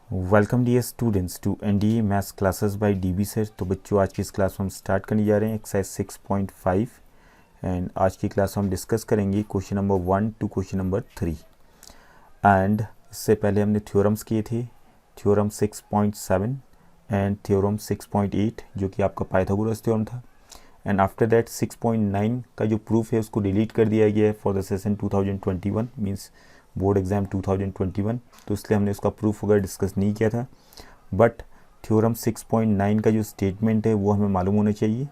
Welcome dear students to NDA maths classes by DB sir. तो बच्चों, आज की इस क्लास में हम स्टार्ट करने जा रहे हैं एक्सरसाइज 6.5 एंड आज की क्लास में हम डिस्कस करेंगे question number 1 to question number 3। And इससे पहले हमने थ्योरम्स किए थे, थ्योरम 6.7 एंड थ्योरम 6.8 जो कि आपका पाइथागोरस थ्योरम था। एंड आफ्टर दैट 6.9 का जो प्रूफ है उसको डिलीट कर दिया गया है for the session 2021 means board exam 2021, तो इसलिए हमने उसका प्रूफ वगैरह डिस्कस नहीं किया था। बट थ्योरम 6.9 का जो स्टेटमेंट है वो हमें मालूम होना चाहिए,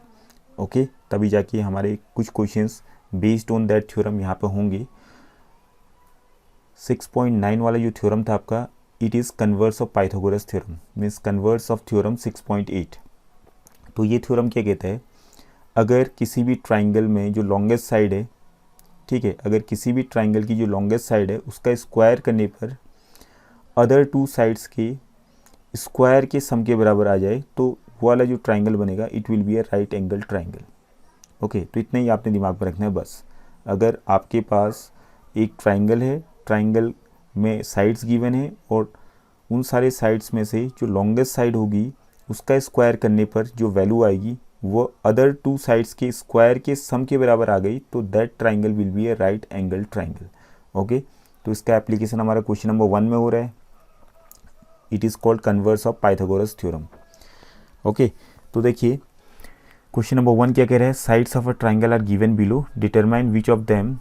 ओके तभी जाके हमारे कुछ questions based on that theorem यहाँ पे होंगे। 6.9 वाला जो थ्योरम था आपका, it is converse of Pythagoras theorem means converse of theorem 6.8। तो ये थ्योरम क्या कहता है, अगर किसी भी ट्राइंगल में जो लॉन्गेस्ट साइड है, ठीक है, अगर किसी भी ट्राइंगल की जो लॉन्गेस्ट साइड है उसका स्क्वायर करने पर अदर टू साइड्स के स्क्वायर के सम के बराबर आ जाए तो वो वाला जो ट्राइंगल बनेगा it will be a right angle triangle. Okay, तो इतना ही आपने दिमाग में रखना है बस। अगर आपके पास एक ट्राइंगल है, ट्राइंगल में साइड्स गिवन है और उन सारे साइड्स में से जो लॉन्गेस्ट साइड होगी उसका स्क्वायर करने पर जो वैल्यू आएगी वो अदर टू साइड्स के स्क्वायर के सम के बराबर आ गई तो that triangle will be A right angle triangle. Okay, तो इसका एप्लीकेशन हमारा क्वेश्चन नंबर 1 में हो रहा है। It is called converse of Pythagoras theorem. Okay, तो देखिए क्वेश्चन नंबर 1 क्या कह रहा है, sides of a triangle are given below, determine which of them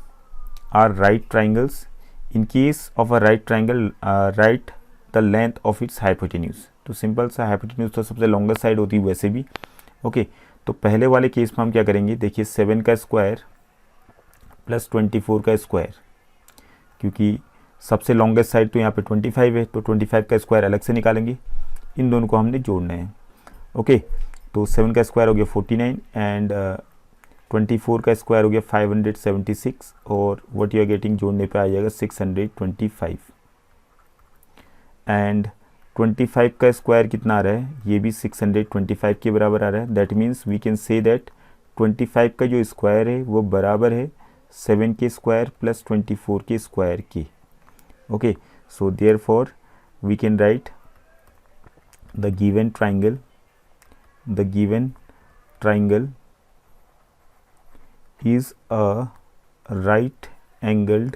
are right triangles. In case of a right triangle write the length of its hypotenuse. तो simple सा, hypotenuse तो सबसे लॉन्गेस्ट साइड होती है वैसे भी। ओके, तो पहले वाले केस में हम क्या करेंगे, देखिए 7 का स्क्वायर प्लस 24 का स्क्वायर, क्योंकि सबसे लॉन्गेस्ट साइड तो यहाँ पे 25 है तो 25 का स्क्वायर अलग से निकालेंगे, इन दोनों को हमने जोड़ना है। ओके, तो 7 का स्क्वायर हो गया 49 एंड 24 का स्क्वायर हो गया 576 और व्हाट यू आर गेटिंग जोड़ने पे आ जाएगा 625 एंड 25 का स्क्वायर कितना आ रहा है, ये भी 625 के बराबर आ रहा है। That means we can say that 25 का जो स्क्वायर है वो बराबर है 7 के स्क्वायर प्लस 24 के स्क्वायर की। Okay, so therefore we can write the given triangle is a right angle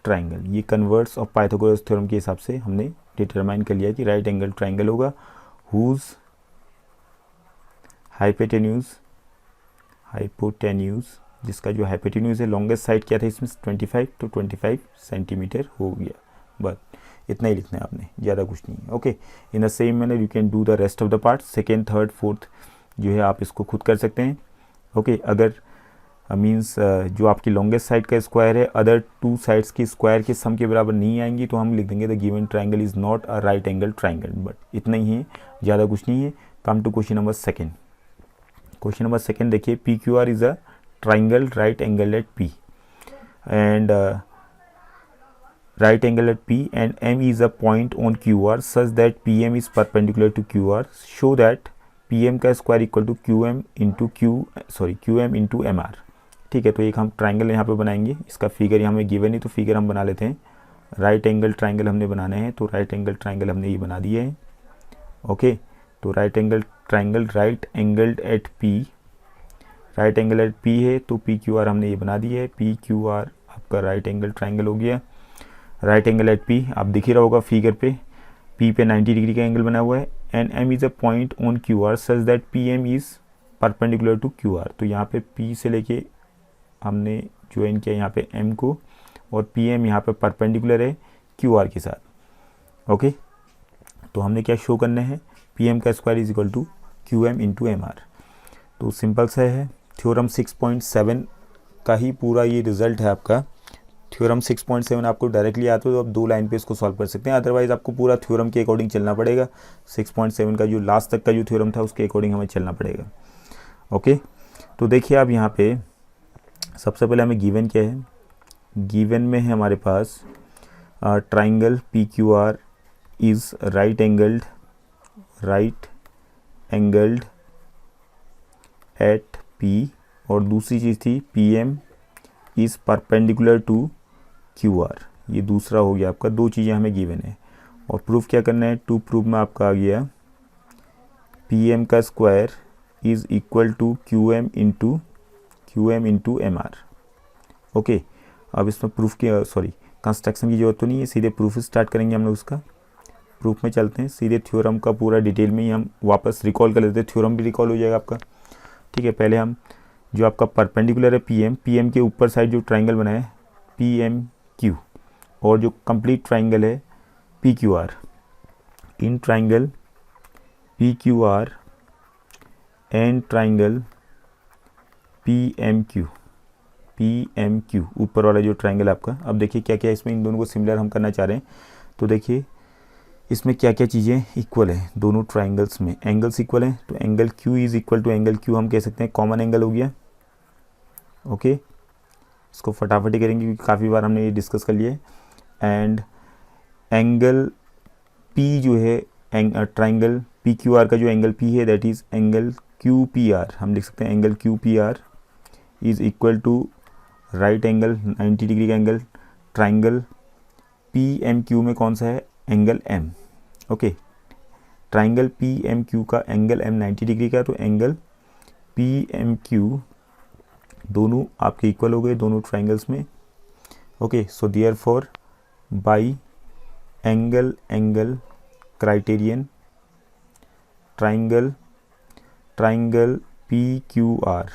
triangle. ये कन्वर्स ऑफ पाइथागोरस थ्योरम के हिसाब से हमने डिटरमाइन कर लिया कि राइट एंगल ट्राइंगल होगा हुज हाइपोटेन्यूज, जिसका जो हाइपोटेन्यूज है लॉन्गेस्ट साइड क्या था इसमें 25, तो 25 सेंटीमीटर हो गया। बस इतना ही लिखना है आपने, ज़्यादा कुछ नहीं है। Okay, in the same manner you can do the rest of the part, second third fourth जो है आप इसको खुद कर सकते हैं। ओके, अगर मीन्स जो आपकी लॉन्गेस्ट साइड का स्क्वायर है अदर टू साइड्स के स्क्वायर के सम के बराबर नहीं आएंगी तो हम लिख देंगे the given triangle is not a right angle triangle. But इतना ही है, ज़्यादा कुछ नहीं है। Come to question number second. Question number second देखिए, P Q R is a triangle right angle at P and right angle at P and M is a point on QR such that PM is perpendicular to QR. Show that PM का square equal to QM into MR। ठीक है, तो एक हम triangle यहाँ पे बनाएंगे, इसका फिगर यहाँ में गिवन है तो फिगर हम बना लेते हैं। राइट एंगल ट्राइंगल हमने बनाने हैं तो राइट एंगल ट्राइंगल हमने ये बना दिए हैं। ओके, तो right angle triangle right angled at P, right angle at P है तो PQR हमने ये बना दिया है। PQR आपका राइट एंगल ट्राइंगल हो गया। राइट एंगल एट P आप दिख ही रहा होगा फिगर पे, P पे 90 डिग्री का एंगल बना हुआ है and M is a point on QR such that PM is perpendicular to QR। तो यहाँ पे P से लेके हमने ज्वाइन किया यहाँ पे M को और PM यहाँ पे परपेंडिकुलर है QR के साथ। ओके, तो हमने क्या शो करना है, PM का square is equal to QM into MR। तो सिंपल सा है, थ्योरम 6.7 का ही पूरा ये रिजल्ट है आपका। थ्योरम 6.7 आपको डायरेक्टली आता है तो आप 2 लाइन पे इसको सॉल्व कर सकते हैं, अदरवाइज आपको पूरा थ्योरम के अकॉर्डिंग चलना पड़ेगा। 6.7 का जो लास्ट तक का जो थ्योरम था उसके अकॉर्डिंग हमें चलना पड़ेगा। ओके, तो देखिए आप यहाँ पे सबसे पहले हमें गिवन क्या है, गिवन में है हमारे पास triangle PQR is right angled at P और दूसरी चीज़ थी PM is perpendicular to QR, ये दूसरा हो गया आपका, 2 चीज़ें हमें गिवन है। और प्रूफ क्या करना है, टू प्रूफ में आपका आ गया पी एम का square is equal to Q M into M R. Okay, अब इसमें प्रूफ की कंस्ट्रक्शन की जरूरत तो नहीं है, सीधे प्रूफ स्टार्ट करेंगे हम लोग। उसका प्रूफ में चलते हैं, सीधे थ्योरम का पूरा डिटेल में ही हम वापस रिकॉल कर लेते हैं, थ्योरम भी रिकॉल हो जाएगा आपका। ठीक है, पहले हम जो आपका परपेंडिकुलर है पीएम के ऊपर साइड जो ट्राइंगल बना है पीएम क्यू, और जो कंप्लीट ट्राइंगल है P Q R, in triangle P Q R and triangle P M Q, ऊपर वाला जो ट्राइंगल आपका। अब देखिए क्या क्या इसमें इन दोनों को सिमिलर हम करना चाह रहे हैं। तो देखिए इसमें क्या क्या चीज़ें इक्वल है, दोनों ट्राइंगल्स में एंगल्स इक्वल हैं। तो angle Q is equal to angle Q हम कह सकते हैं कॉमन एंगल हो गया। ओके, इसको फटाफट ही करेंगे क्योंकि काफ़ी बार हमने ये डिस्कस कर लिया है। एंड एंगल पी जो है ट्राइंगल पी क्यू आर का जो एंगल पी है that is angle Q P R, हम लिख सकते हैं angle Q P R is equal to right angle 90 degree का angle triangle P M Q में कौन सा है, angle M. Okay, triangle P M Q का एंगल एम 90 डिग्री का, तो एंगल पी एम क्यू दोनों आपके इक्वल हो गए दोनों ट्राइंगल्स में। Okay, so therefore by angle criterion triangle P Q R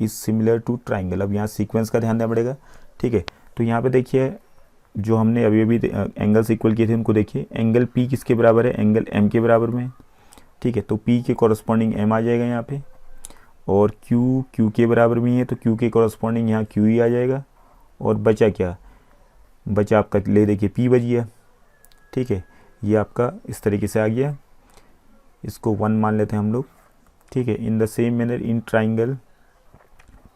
is similar to triangle. अब यहाँ सीक्वेंस का ध्यान देना पड़ेगा। ठीक है, तो यहाँ पे देखिए जो हमने अभी एंगल्स इक्वल किए थे उनको देखिए, एंगल पी किसके बराबर है, एंगल एम के बराबर में। ठीक है, तो पी के कॉरस्पॉन्डिंग एम आ जाएगा यहाँ पे, और क्यू के बराबर में है तो क्यू के कॉरस्पॉन्डिंग यहाँ क्यू ही आ जाएगा। और बचा क्या, बचा आपका ले देखिए पी बच गया। ठीक है, ये आपका इस तरीके से आ गया, इसको 1 मान लेते हैं हम लोग। ठीक है, in the same manner in triangle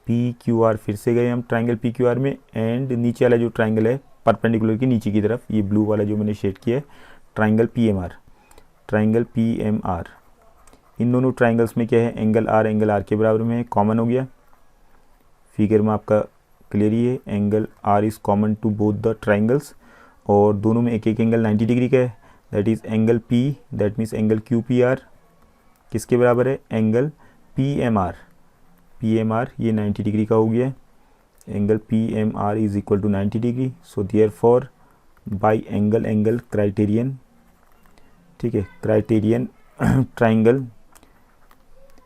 P Q are, फिर से गए हम ट्राइंगल पी क्यू आर में, एंड नीचे वाला जो ट्राइंगल है परपेंडिकुलर की नीचे की तरफ, ये ब्लू वाला जो मैंने शेड किया है ट्राइंगल पी एम आर, इन दोनों ट्राइंगल्स में क्या है, एंगल आर के बराबर में है, कॉमन हो गया। फिगर में आपका क्लियर ही है, angle R is common to both the triangles, और दोनों में एक एक एंगल 90 डिग्री का है, that is angle P, that means angle Q P are किसके बराबर है, एंगल पी एम आर ये 90 डिग्री का हो गया। Angle P M R is equal to 90 degree, so therefore by angle criterion, ठीक है, criterion triangle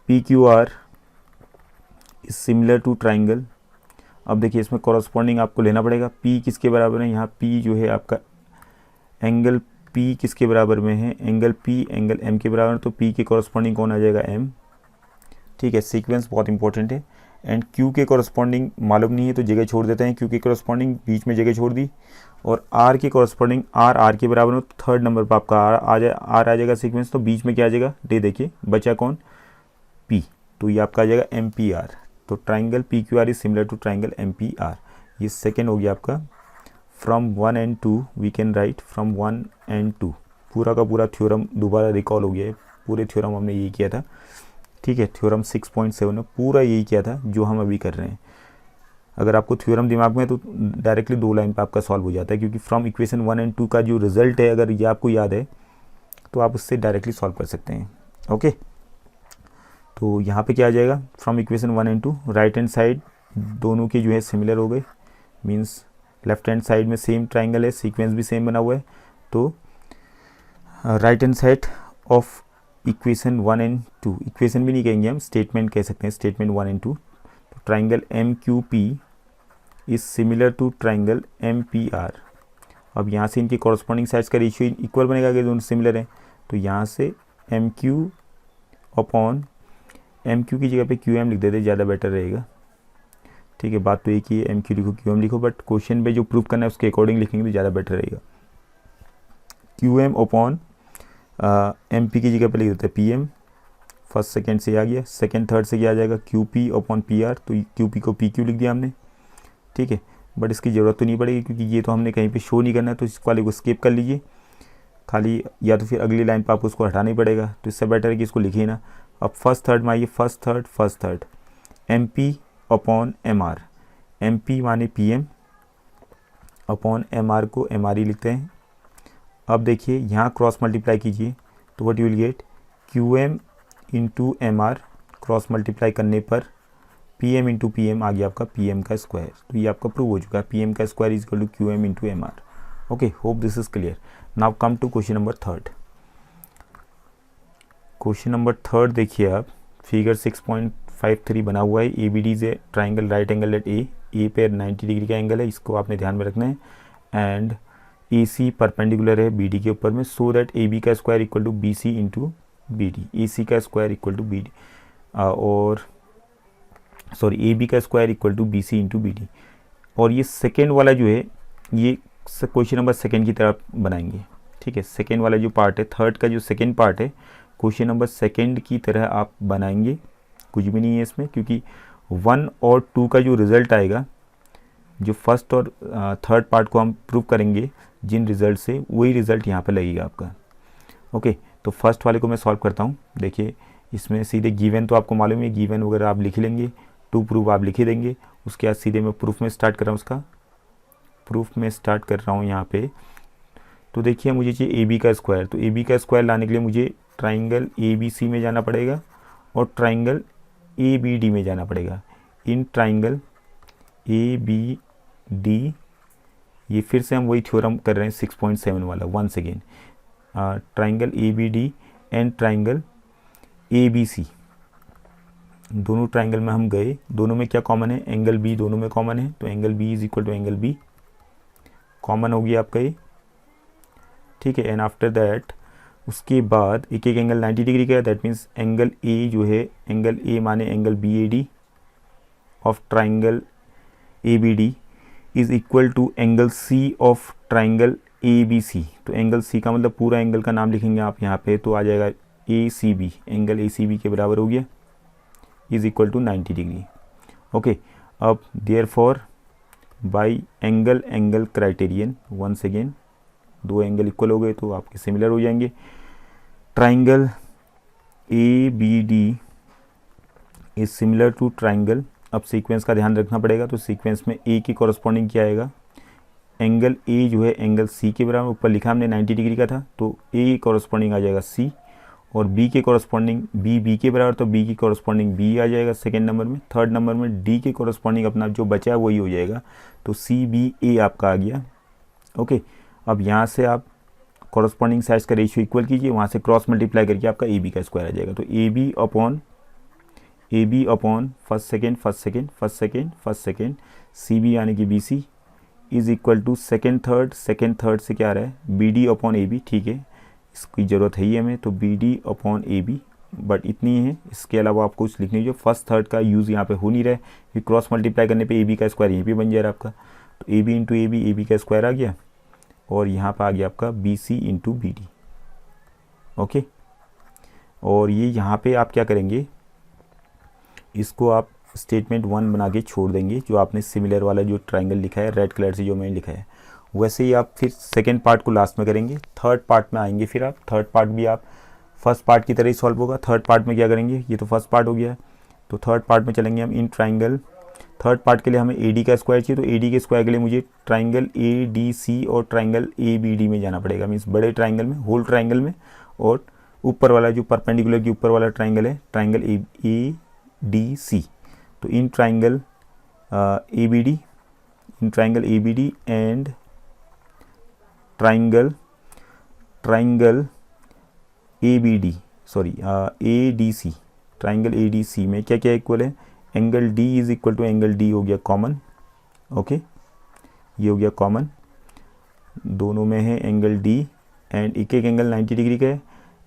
P Q R is similar to triangle. अब देखिए इसमें कॉरस्पॉन्डिंग आपको लेना पड़ेगा, पी किसके बराबर है, यहाँ पी जो है आपका एंगल पी किसके बराबर में है, एंगल पी एंगल एम के बराबर, तो पी के कॉरस्पॉन्डिंग कौन आ जाएगा, एम। ठीक है, सीक्वेंस बहुत इंपॉर्टेंट है। एंड क्यू के कॉरस्पॉन्डिंग मालूम नहीं है तो जगह छोड़ देते हैं, क्यू के कॉरस्पॉन्डिंग बीच में जगह छोड़ दी, और आर के कॉरस्पॉन्डिंग आर के बराबर हो, थर्ड नंबर पर आपका आर आ जाएगा सीक्वेंस, तो बीच में क्या आ जाएगा, डे देखिए बचा कौन, पी, तो ये आपका आ जाएगा एम पी आर। तो triangle P Q R is similar to triangle M P R. ये सेकेंड हो गया आपका। From 1 and 2 we can write, from 1 and 2 पूरा का पूरा थ्योरम दोबारा रिकॉल हो गया है, पूरे थ्योरम हमने यही किया था। ठीक है, थ्योरम 6.7 में पूरा यही किया था जो हम अभी कर रहे हैं। अगर आपको थ्योरम दिमाग में है तो डायरेक्टली 2 लाइन पे आपका सॉल्व हो जाता है, क्योंकि फ्रॉम इक्वेशन 1 and 2 का जो रिजल्ट है अगर ये आपको याद है तो आप उससे डायरेक्टली सॉल्व कर सकते हैं। ओके, तो यहाँ पे क्या आ जाएगा, from equation 1 and 2 right hand side दोनों के जो है सिमिलर हो गए, मीन्स लेफ्ट हैंड साइड में सेम ट्राइंगल है, सीक्वेंस भी सेम बना हुआ है, तो right hand side of equation 1 and 2, equation भी नहीं कहेंगे हम, स्टेटमेंट कह सकते हैं, स्टेटमेंट 1 and 2, तो triangle M Q P is similar to triangle M P R. अब यहाँ से इनके कॉरस्पॉन्डिंग साइड्स का रेशियो इक्वल बनेगा अगर दोनों सिमिलर हैं, तो यहाँ से M Q upon M Q की जगह पे क्यू एम लिख देते, ज़्यादा बेटर रहेगा। ठीक है, बात तो एक ही है, एम क्यू लिखो क्यू एम लिखो, बट क्वेश्चन में जो प्रूव करना है उसके अकॉर्डिंग लिखेंगे तो ज़्यादा बेटर रहेगा। Q M upon M P की जगह पे लिख देते हैं पी एम, फर्स्ट सेकेंड से आ गया, सेकेंड थर्ड से क्या आ जाएगा, Q P upon P R, तो क्यू पी को पी क्यू लिख दिया हमने। ठीक है, बट इसकी ज़रूरत तो नहीं पड़ेगी क्योंकि ये तो हमने कहीं पे शो नहीं करना है, तो इस वाले को स्किप कर लीजिए खाली, या तो फिर अगली लाइन पर आपको उसको हटाना ही पड़ेगा, तो इससे बेटर है कि इसको लिखिए ना। अब फर्स्ट थर्ड में आइए, first third M P upon M R, M P माने P M upon M R को एम आर ही लिखते हैं। अब देखिए यहाँ क्रॉस मल्टीप्लाई कीजिए तो what you will get Q M into M R, cross multiply करने पर P M into P M आ गया आपका पी एम का स्क्वायर। तो ये आपका प्रूव हो चुका है, पी एम का square is equal to Q M into M R. Okay, hope this is clear. Now come to question number third. Question number third देखिए आप, फिगर 6.53 बना हुआ है। ए बी डी से triangle right angle at A पे 90 degree का angle है, इसको आपने ध्यान में रखना है। एंड ए सी परपेंडिकुलर है बी डी के ऊपर में, सो दैट ए बी का square equal to B C into B D, A C का square equal to B D और सॉरी ए बी का square equal to B C into B D. और ये second वाला जो है ये क्वेश्चन नंबर सेकेंड की तरफ बनाएंगे, ठीक है। सेकेंड वाला जो पार्ट है, थर्ड का जो सेकेंड पार्ट है, क्वेश्चन नंबर सेकेंड की तरह आप बनाएंगे। कुछ भी नहीं है इसमें, क्योंकि 1 और 2 का जो रिज़ल्ट आएगा, जो फर्स्ट और थर्ड पार्ट को हम प्रूव करेंगे जिन रिज़ल्ट से, वही रिज़ल्ट यहाँ पे लगेगा आपका। ओके, तो फर्स्ट वाले को मैं सॉल्व करता हूँ। देखिए इसमें सीधे गिवन तो आपको मालूम है, गिवन वगैरह आप लिख लेंगे, टू प्रूफ आप लिख ही देंगे। उसके बाद सीधे मैं प्रूफ में स्टार्ट कर रहा हूँ, उसका प्रूफ में स्टार्ट कर रहा हूँ यहाँ पे। तो देखिए मुझे चाहिए ए बी का स्क्वायर, तो ए बी का स्क्वायर लाने के लिए मुझे ट्राइंगल ए बी सी में जाना पड़ेगा और ट्राइंगल ए बी डी में जाना पड़ेगा। In triangle A B D, ये फिर से हम वही थ्योरम कर रहे हैं 6.7 वाला, once again triangle A B D and triangle A B C, दोनों ट्राइंगल में हम गए। दोनों में क्या कॉमन है, एंगल बी दोनों में कॉमन है, तो angle B is equal to angle B common हो गया आपका ये, ठीक है। एंड आफ्टर दैट उसके बाद एक एक एंगल 90 डिग्री का है, दैट मीन्स एंगल ए जो है, एंगल ए माने angle B A D of triangle A B D is equal to angle C of triangle A B C. तो एंगल सी का मतलब पूरा एंगल का नाम लिखेंगे आप यहाँ पे, तो आ जाएगा A C B, angle A C B के बराबर हो गया, is equal to 90 degree. Okay, अब therefore by angle angle criterion, once again दो एंगल इक्वल हो गए तो आपके सिमिलर हो जाएंगे। Triangle A B D is similar to triangle, अब सीक्वेंस का ध्यान रखना पड़ेगा, तो सीक्वेंस में ए की कॉरस्पॉन्डिंग क्या आएगा, एंगल ए जो है एंगल सी के बराबर, ऊपर लिखा हमने 90 डिग्री का था, तो ए कॉरस्पॉन्डिंग आ जाएगा सी, और बी के कॉरस्पॉन्डिंग बी के बराबर, तो बी की कॉरस्पॉन्डिंग बी आ जाएगा सेकेंड नंबर में। थर्ड नंबर में डी के कॉरस्पॉन्डिंग अपना जो बचा है वही हो जाएगा, तो सी बी ए आपका आ गया। ओके, अब यहाँ से आप कॉरस्पॉन्डिंग साइड्स का रेशियो इक्वल कीजिए, वहाँ से क्रॉस मल्टीप्लाई करके आपका ए बी का स्क्वायर आ जाएगा। तो A B upon first second first second first second first second, C B यानी कि B C is equal to second third से क्या आ रहा है, B D upon A B, ठीक है, इसकी ज़रूरत है ही हमें, तो B D upon A B, but इतनी है, इसके अलावा आपको कुछ लिखनी जो फर्स्ट थर्ड का यूज़ यहाँ पे हो नहीं रहा है, कि क्रॉस मल्टीप्लाई करने पे ए बी का स्क्वायर यहीं पे बन जाएगा आपका, तो A B into A B का स्क्वायर आ गया, और यहाँ पर आ गया आपका B C into B D. Okay, और ये यहाँ पे आप क्या करेंगे, इसको आप स्टेटमेंट 1 बना के छोड़ देंगे, जो आपने सिमिलर वाला जो ट्राइंगल लिखा है रेड कलर से जो मैंने लिखा है, वैसे ही आप फिर सेकेंड पार्ट को लास्ट में करेंगे। थर्ड पार्ट में आएंगे, फिर आप थर्ड पार्ट भी आप फर्स्ट पार्ट की तरह ही सॉल्व होगा। थर्ड पार्ट में क्या करेंगे, ये तो फर्स्ट पार्ट हो गया, तो थर्ड पार्ट में चलेंगे हम इन ट्राइंगल। थर्ड पार्ट के लिए हमें ए डी का स्क्वायर चाहिए, तो ए डी के स्क्वायर के लिए मुझे ट्राइंगल ए डी सी और ट्राइंगल ए बी डी में जाना पड़ेगा, मीन्स बड़े ट्राइंगल में, होल ट्राइंगल में, और ऊपर वाला जो परपेंडिकुलर के ऊपर वाला ट्राइंगल है ट्राइंगल ए डी सी। तो in triangle A B D, in triangle A B D and triangle A B D, sorry A D C, triangle A D C में क्या क्या इक्वल है, angle D is equal to angle D हो गया common. Okay, ये हो गया common, दोनों में है एंगल डी, एंड एक एक एंगल 90 डिग्री का है।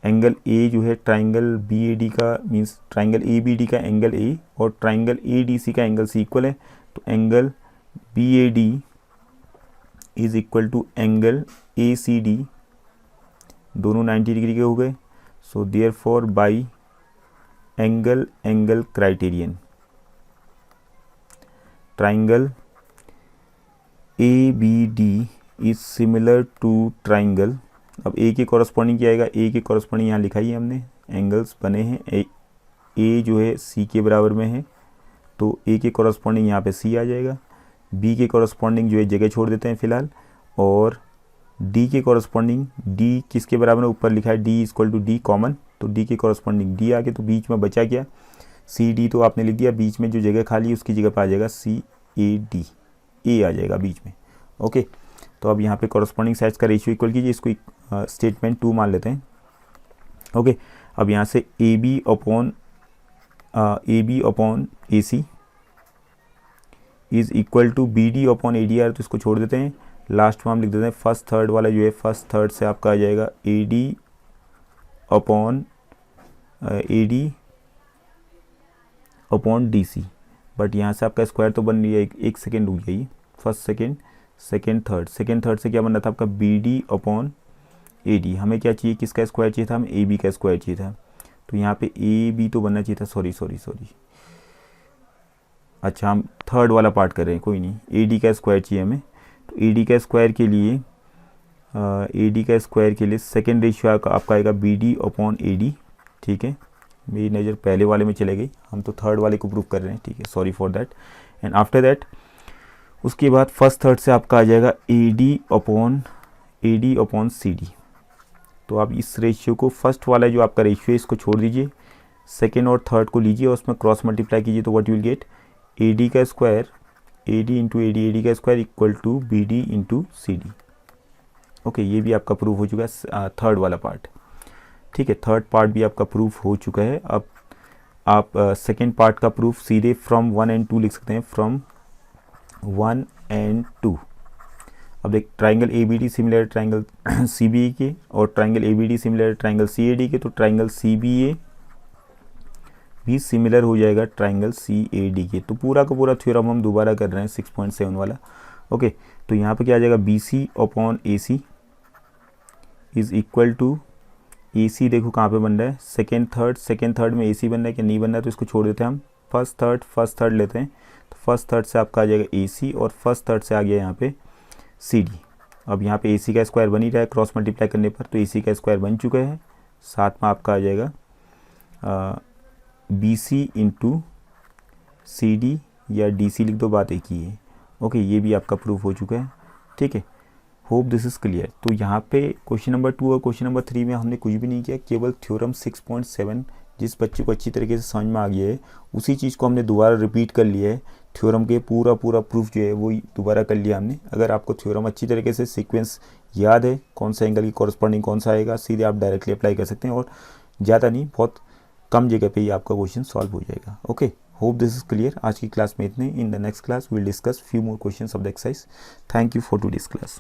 एंगल ए जो है ट्राइंगल बी ए डी का, means triangle A B D का एंगल ए और ट्राइंगल ए डी सी का एंगल सी इक्वल है, तो angle B A D is equal to angle A C D, दोनों 90 डिग्री के हो गए। So therefore by angle angle criterion, triangle A B D is similar to triangle, अब A के corresponding क्या आएगा, ए के कॉरस्पॉन्डिंग यहाँ लिखा ही है हमने, एंगल्स बने हैं, ए जो है सी के बराबर में है, तो ए के कॉरस्पॉन्डिंग यहाँ पे सी आ जाएगा, बी के कॉरस्पॉन्डिंग जो है जगह छोड़ देते हैं फिलहाल, और डी के कॉरस्पॉन्डिंग, डी किसके बराबर है, ऊपर लिखा है D equal to D common, तो डी के कॉरस्पॉन्डिंग डी आ गया, तो बीच में बचा क्या, सी डी तो आपने लिख दिया, बीच में जो जगह खाली है उसकी जगह पर आ जाएगा सी ए डी, ए आ जाएगा बीच में। ओके, तो अब यहाँ पे कॉरस्पॉन्डिंग साइड्स का रेशियो इक्वल कीजिए, इसको स्टेटमेंट 2 मान लेते हैं। ओके, अब यहाँ से A B upon A C is equal to B D upon A D are, तो इसको छोड़ देते हैं, लास्ट में हम लिख देते हैं फर्स्ट थर्ड वाला जो है, फर्स्ट थर्ड से आपका आ जाएगा A D upon D C, but यहाँ से आपका स्क्वायर तो बन रही है, एक सेकेंड रुक जाइए, फर्स्ट सेकेंड थर्ड से क्या बन रहा था आपका B D upon A D, हमें क्या चाहिए, किसका स्क्वायर चाहिए था, हमें ए बी का स्क्वायर चाहिए था, तो यहाँ पे ए बी तो बनना चाहिए था, सॉरी, अच्छा हम थर्ड वाला पार्ट कर रहे हैं, कोई नहीं, ए डी का स्क्वायर चाहिए हमें, तो ए डी का स्क्वायर के लिए सेकेंड रेशियो आपका आएगा B D upon A D, ठीक है, मेरी नज़र पहले वाले में चले गई, हम तो थर्ड वाले को प्रूव कर रहे हैं, ठीक है, sorry for that. And after that उसके बाद फर्स्ट थर्ड से आपका आ जाएगा A D upon C D, तो आप इस रेशियो को, फर्स्ट वाला जो आपका रेशियो है इसको छोड़ दीजिए, सेकेंड और थर्ड को लीजिए और उसमें क्रॉस मल्टीप्लाई कीजिए, तो what you will get, A D का स्क्वायर का square equal to B D into C D. Okay, ये भी आपका प्रूफ हो चुका है थर्ड वाला पार्ट, ठीक है, थर्ड पार्ट भी आपका प्रूफ हो चुका है। अब आप सेकेंड पार्ट का प्रूफ सीधे फ्रॉम 1 and 2 लिख सकते हैं, फ्रॉम 1 and 2। अब देख, triangle A B D similar triangle C B A के, और triangle A B D similar triangle C A D के, तो ट्राइंगल सी बी ए भी सिमिलर हो जाएगा ट्राइंगल सी ए डी के। तो पूरा का पूरा थ्योरम हम दोबारा कर रहे हैं 6.7 वाला। ओके, तो यहाँ पे क्या आ जाएगा, B C upon A C is equal to, A C देखो कहाँ पे बन रहा है, सेकेंड थर्ड में ए सी बन रहा है कि नहीं बन रहा है, तो इसको छोड़ देते हैं हम, फर्स्ट थर्ड लेते हैं, तो फर्स्ट थर्ड से आपका आ जाएगा ए सी, और फर्स्ट थर्ड से आ गया यहाँ पे सी डी। अब यहाँ पे ए सी का स्क्वायर बन ही रहा है क्रॉस मल्टीप्लाई करने पर, तो ए सी का स्क्वायर बन चुका है, साथ में आपका आ जाएगा B C into C D, या डी सी लिख दो, बात एक ही है। ओके, ये भी आपका प्रूफ हो चुका है, ठीक है, होप दिस इज़ क्लियर। तो यहाँ पे क्वेश्चन नंबर 2 और क्वेश्चन नंबर 3 में हमने कुछ भी नहीं किया, केवल थ्योरम 6.7 जिस बच्चे को अच्छी तरीके से समझ में आ गया है उसी चीज़ को हमने दोबारा रिपीट कर लिया है, थ्योरम के पूरा प्रूफ जो है वो दोबारा कर लिया हमने। अगर आपको थ्योरम अच्छी तरीके से सीक्वेंस याद है, कौन सा एंगल की कॉरस्पॉन्डिंग कौन सा आएगा, सीधे आप डायरेक्टली अप्लाई कर सकते हैं, और ज़्यादा नहीं, बहुत कम जगह पे ही आपका क्वेश्चन सॉल्व हो जाएगा। Okay, hope this is clear. आज की क्लास में इतने, in the next class will discuss few more questions of the exercise. Thank you for today's class.